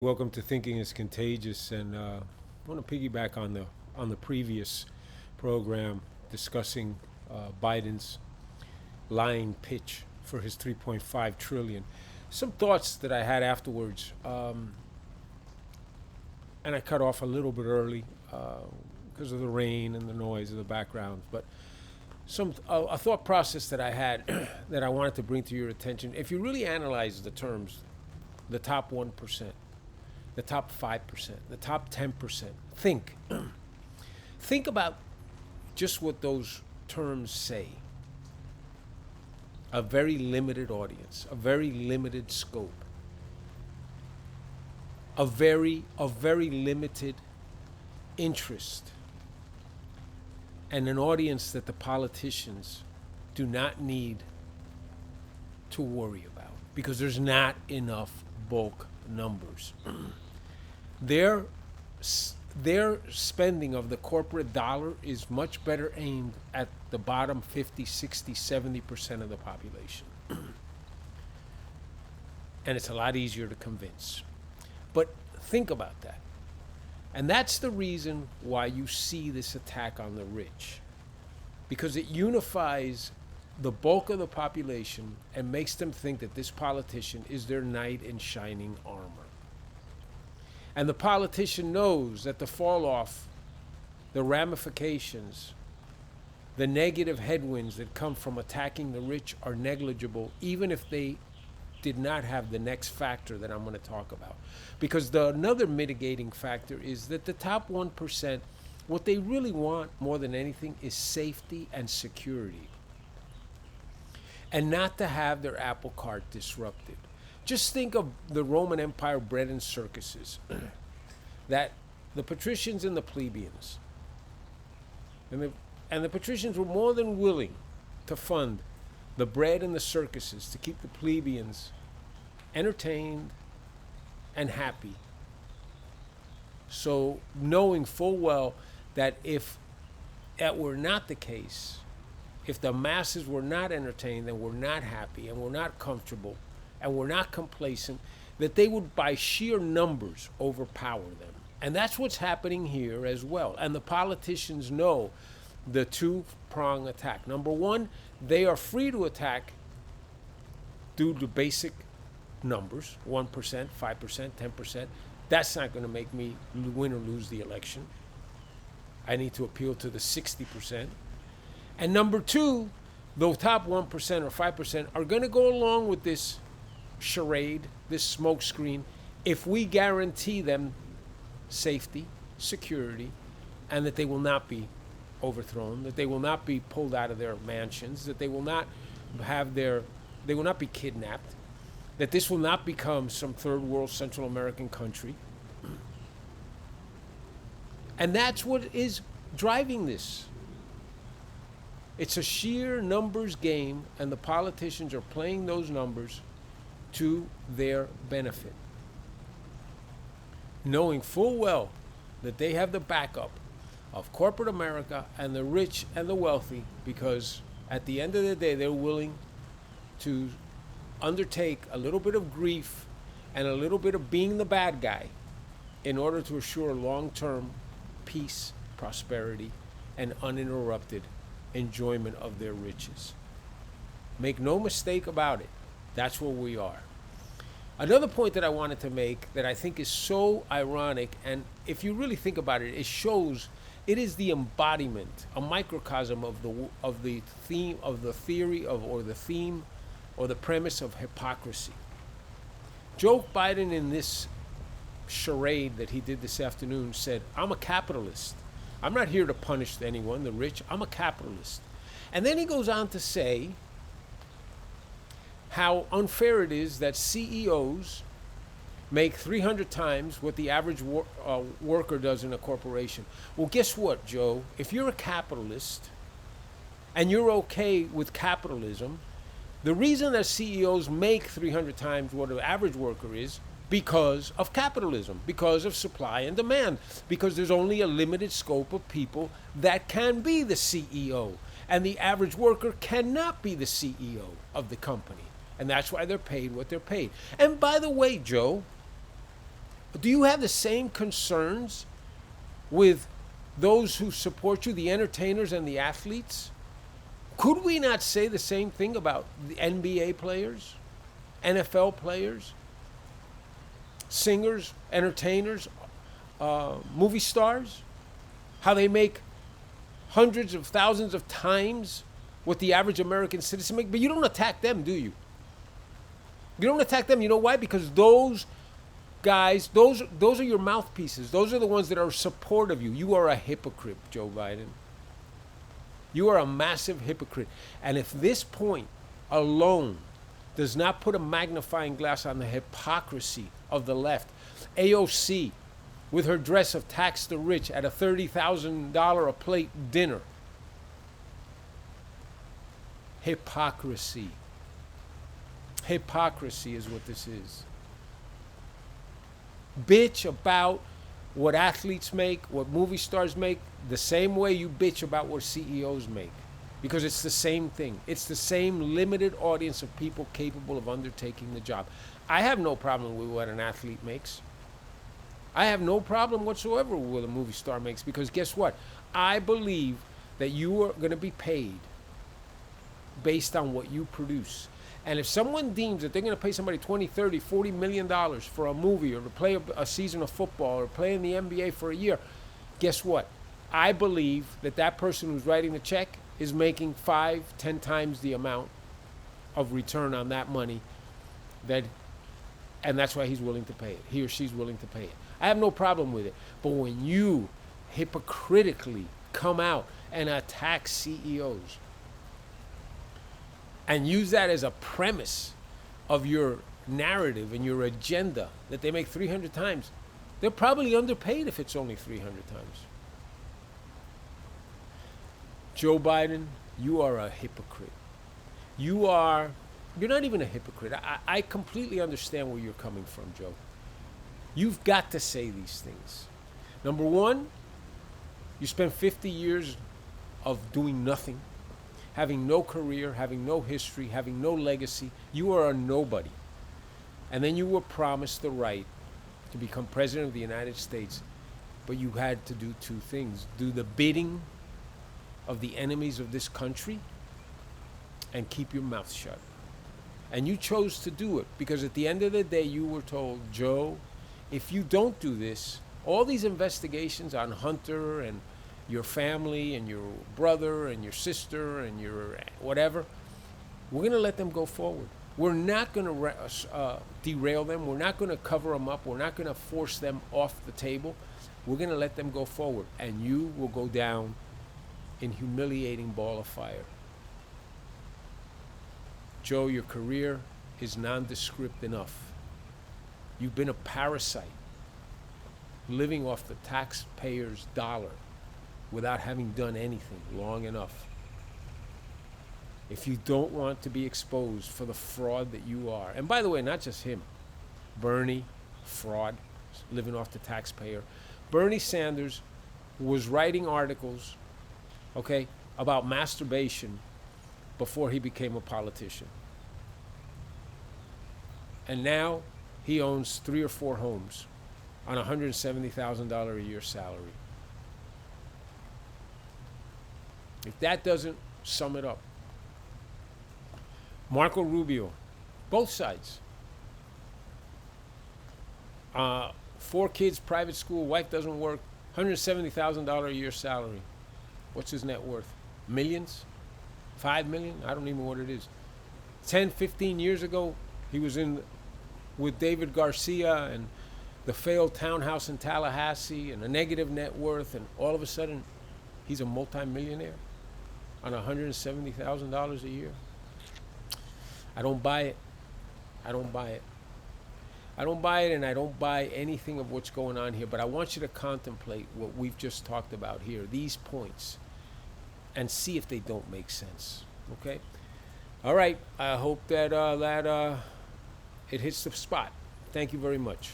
Welcome to Thinking is Contagious, and I want to piggyback on the previous program discussing Biden's lying pitch for his 3.5 trillion. Some thoughts that I had afterwards, and I cut off a little bit early because of the rain and the noise of the background, but some a thought process that I had that I wanted to bring to your attention. If you really analyze the terms, the top 1%, the top 5%, the top 10%. Think about just what those terms say. A very limited audience, a very limited scope, a very limited interest, and an audience that the politicians do not need to worry about because there's not enough bulk numbers. Their spending of the corporate dollar is much better aimed at the bottom 50, 60, 70% of the population. And it's a lot easier to convince. But think about that. And that's the reason why you see this attack on the rich. Because it unifies the bulk of the population and makes them think that this politician is their knight in shining armor. And the politician knows that the fall off, the ramifications, the negative headwinds that come from attacking the rich are negligible, even if they did not have the next factor that I'm going to talk about. Because another mitigating factor is that the top 1%, what they really want more than anything is safety and security, and not to have their apple cart disrupted. Just think of the Roman Empire bread and circuses, that the patricians and the plebeians, and the patricians were more than willing to fund the bread and the circuses to keep the plebeians entertained and happy. So knowing full well that if that were not the case, if the masses were not entertained and were not happy and were not comfortable and were not complacent, that they would by sheer numbers overpower them. And that's what's happening here as well. And the politicians know the two-prong attack. Number one, they are free to attack due to basic numbers, 1%, 5%, 10%. That's not going to make me win or lose the election. I need to appeal to the 60%. And number two, the top 1% or 5% are going to go along with this charade, this smokescreen, if we guarantee them safety, security, and that they will not be overthrown, that they will not be pulled out of their mansions, that they will not be kidnapped, that this will not become some third world Central American country. And that's what is driving this. It's a sheer numbers game, and the politicians are playing those numbers to their benefit, knowing full well that they have the backup of corporate America and the rich and the wealthy, because at the end of the day, they're willing to undertake a little bit of grief and a little bit of being the bad guy in order to assure long-term peace, prosperity, and uninterrupted enjoyment of their riches. Make no mistake about it. That's where we are. Another point that I wanted to make that I think is so ironic, and if you really think about it, it shows it is the embodiment, a microcosm of the theme of the theory of or the theme or the premise of hypocrisy. Joe Biden, in this charade that he did this afternoon, said, "I'm a capitalist. I'm not here to punish anyone, the rich. I'm a capitalist." And then he goes on to say how unfair it is that CEOs make 300 times what the average worker does in a corporation. Well, guess what, Joe? If you're a capitalist and you're okay with capitalism, the reason that CEOs make 300 times what an average worker is because of capitalism, because of supply and demand, because there's only a limited scope of people that can be the CEO, and the average worker cannot be the CEO of the company. And that's why they're paid what they're paid. And by the way, Joe, Do you have the same concerns with those who support you, the entertainers and the athletes? Could we not say the same thing about the NBA players, NFL players, singers, entertainers, movie stars? How they make hundreds of thousands of times what the average American citizen makes? But you don't attack them, do you? You don't attack them. You know why? Because those guys, those are your mouthpieces. Those are the ones that are supportive of you. You are a hypocrite, Joe Biden. You are a massive hypocrite. And if this point alone does not put a magnifying glass on the hypocrisy of the left, AOC, with her dress of tax the rich at a $30,000 a plate dinner. Hypocrisy. Hypocrisy is what this is. Bitch about what athletes make, what movie stars make, the same way you bitch about what CEOs make. Because it's the same thing. It's the same limited audience of people capable of undertaking the job. I have no problem with what an athlete makes. I have no problem whatsoever with what a movie star makes, because guess what? I believe that you are going to be paid based on what you produce. And if someone deems that they're going to pay somebody $20, $30, $40 million for a movie, or to play a season of football, or play in the NBA for a year, guess what? I believe that that person who's writing the check is making 5, 10 times the amount of return on that money, and that's why he's willing to pay it. He or she's willing to pay it. I have no problem with it. But when you hypocritically come out and attack CEOs and use that as a premise of your narrative and your agenda, that they make 300 times, they're probably underpaid if it's only 300 times. Joe Biden, you are a hypocrite. You're not even a hypocrite. I completely understand where you're coming from, Joe. You've got to say these things. Number one, you spent 50 years of doing nothing, having no career, having no history, having no legacy. You are a nobody. And then you were promised the right to become president of the United States, but you had to do two things: do the bidding of the enemies of this country and keep your mouth shut. And you chose to do it because at the end of the day, you were told, Joe, if you don't do this, all these investigations on Hunter and your family and your brother and your sister and your whatever, we're going to let them go forward. We're not going to derail them. We're not going to cover them up. We're not going to force them off the table. We're going to let them go forward. And you will go down in humiliating ball of fire. Joe, your career is nondescript enough. You've been a parasite, living off the taxpayer's dollar without having done anything long enough. If you don't want to be exposed for the fraud that you are, and by the way, not just him, Bernie, fraud, living off the taxpayer. Bernie Sanders was writing articles, okay, about masturbation before he became a politician. And now he owns 3 or 4 homes on a $170,000 a year salary. If that doesn't sum it up. Marco Rubio, both sides. 4 kids, private school, wife doesn't work, $170,000 a year salary. What's his net worth? Millions? 5 million? I don't even know what it is. 10, 15 years ago, he was in with David Garcia and the failed townhouse in Tallahassee and a negative net worth, and all of a sudden, he's a multimillionaire on $170,000 a year. I don't buy it. I don't buy it. I don't buy it, and I don't buy anything of what's going on here, but I want you to contemplate what we've just talked about here, these points, and see if they don't make sense, okay? All right, I hope that it hits the spot. Thank you very much.